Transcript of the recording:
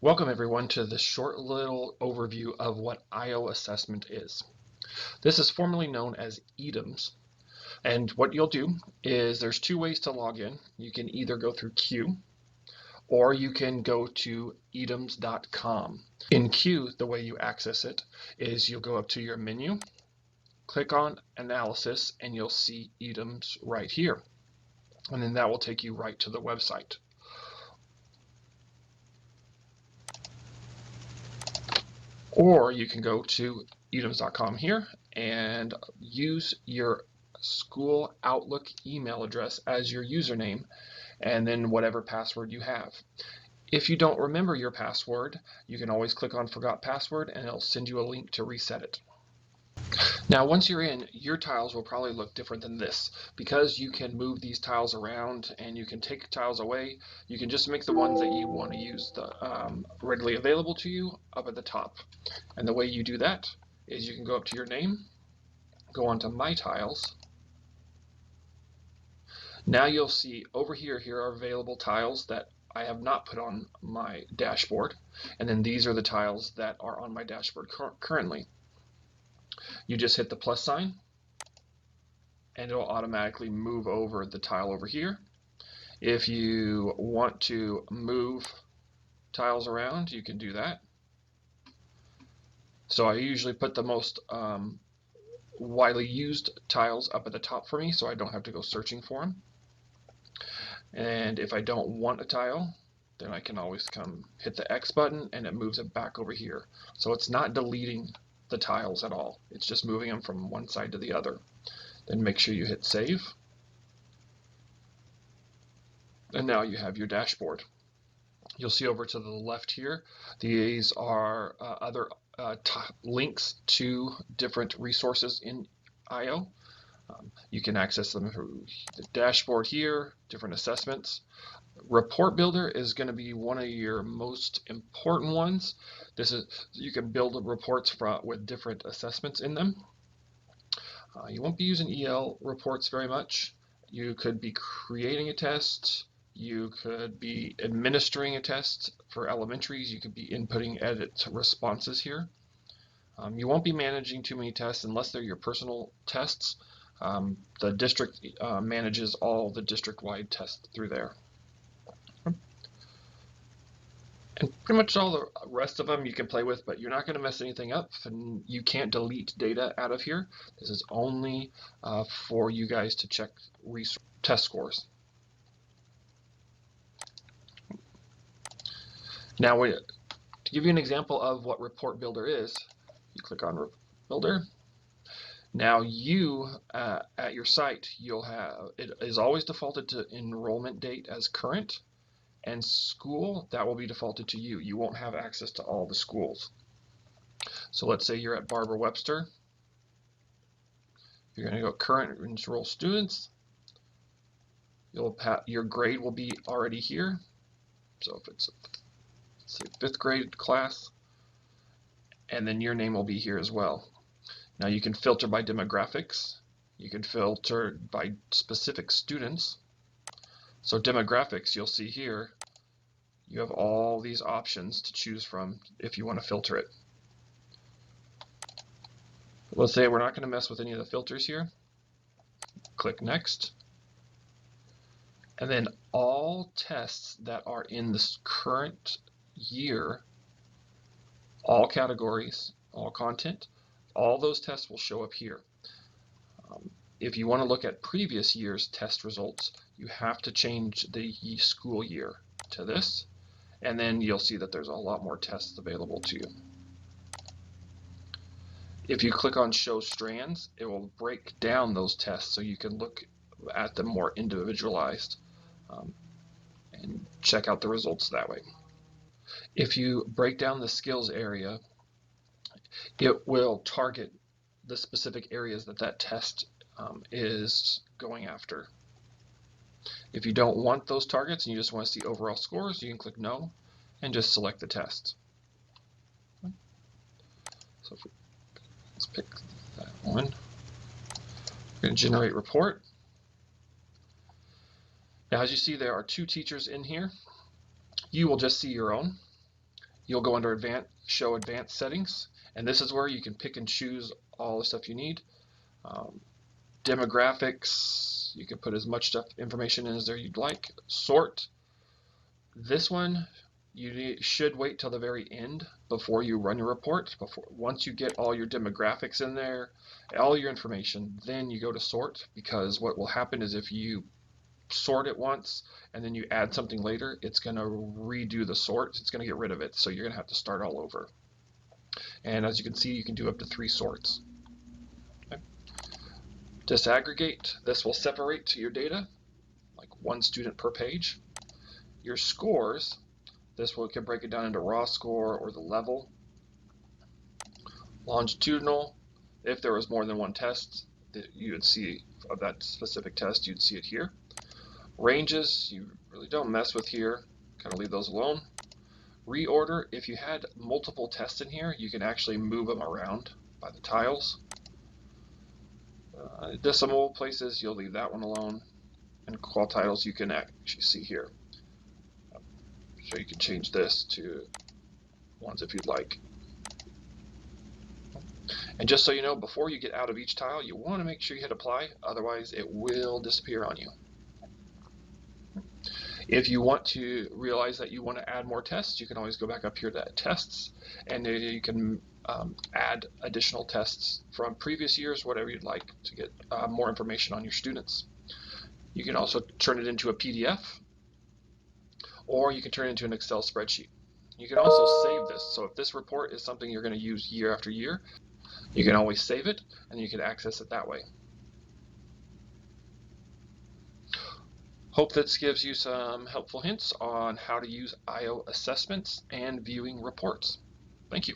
Welcome everyone to this short little overview of what IO assessment is. This is formerly known as EDIMS, and what you'll do is there's two ways to log in. You can either go through Q or you can go to edims.com. In Q, the way you access it is you'll go up to your menu, click on analysis, and you'll see EDIMS right here. And then that will take you right to the website. Or you can go to edims.com here and use your school Outlook email address as your username and then whatever password you have. If you don't remember your password, you can always click on Forgot Password and it'll send you a link to reset it. Now, once you're in, your tiles will probably look different than this. Because you can move these tiles around and you can take tiles away, you can just make the ones that you want to use readily available to you up at the top. And the way you do that is you can go up to your name, go onto My Tiles. Now you'll see over here are available tiles that I have not put on my dashboard. And then these are the tiles that are on my dashboard currently. You just hit the plus sign and it'll automatically move over the tile over here. If you want to move tiles around, you can do that. So I usually put the most widely used tiles up at the top for me so I don't have to go searching for them. And if I don't want a tile, then I can always come hit the X button and it moves it back over here. So it's not deleting the tiles at all. It's just moving them from one side to the other. Then make sure you hit save. And now you have your dashboard. You'll see over to the left here, these are other links to different resources in IO. You can access them through the dashboard here, different assessments. Report Builder is going to be one of your most important ones. You can build reports with different assessments in them. You won't be using EL reports very much. You could be creating a test. You could be administering a test for elementaries. You could be inputting edit responses here. You won't be managing too many tests unless they're your personal tests. The district manages all the district-wide tests through there. And pretty much all the rest of them you can play with, but you're not going to mess anything up, and you can't delete data out of here. This is only for you guys to check test scores. Now, to give you an example of what Report Builder is, you click on Report Builder. Now you, at your site, you'll have, it is always defaulted to enrollment date as current, and school, that will be defaulted to you. You won't have access to all the schools. So let's say you're at Barbara Webster. You're going to go current enroll students. Your grade will be already here. So if it's let's say 5th grade class, and then your name will be here as well. Now you can filter by demographics. You can filter by specific students. So demographics, you'll see here, you have all these options to choose from if you want to filter it. Let's say we're not going to mess with any of the filters here. Click Next. And then all tests that are in this current year, all categories, all content, all those tests will show up here. If you want to look at previous year's test results, you have to change the school year to this, and then you'll see that there's a lot more tests available to you. If you click on Show Strands, it will break down those tests so you can look at them more individualized and check out the results that way. If you break down the skills area, it will target the specific areas that test is going after. If you don't want those targets and you just want to see overall scores, you can click No and just select the test. So let's pick that one. We're going to generate report. Now, as you see, there are 2 teachers in here. You will just see your own. you'll go under show advanced settings, and this is where you can pick and choose all the stuff you need. Demographics, you can put as much information in as there you'd like. Sort, this one you should wait till the very end before you run your report. Once you get all your demographics in there, all your information, then you go to sort, because what will happen is if you sort it once and then you add something later, it's going to redo the sort. It's going to get rid of it, so you're going to have to start all over. And as you can see, you can do up to 3 sorts. Okay. Disaggregate, this will separate your data, like 1 student per page. Your scores, this can break it down into raw score or the level. Longitudinal, if there was more than 1 test that you would see of that specific test, you'd see it here. Ranges, you really don't mess with here, kind of leave those alone. Reorder, if you had multiple tests in here, you can actually move them around by the tiles. Decimal places, you'll leave that one alone. And qual titles, you can actually see here. So you can change this to ones if you'd like. And just so you know, before you get out of each tile, you want to make sure you hit apply, otherwise it will disappear on you. If you want to realize that you want to add more tests, you can always go back up here to tests, and you can add additional tests from previous years, whatever you'd like, to get more information on your students. You can also turn it into a PDF, or you can turn it into an Excel spreadsheet. You can also save this, so if this report is something you're going to use year after year, you can always save it, and you can access it that way. Hope this gives you some helpful hints on how to use IO assessments and viewing reports. Thank you.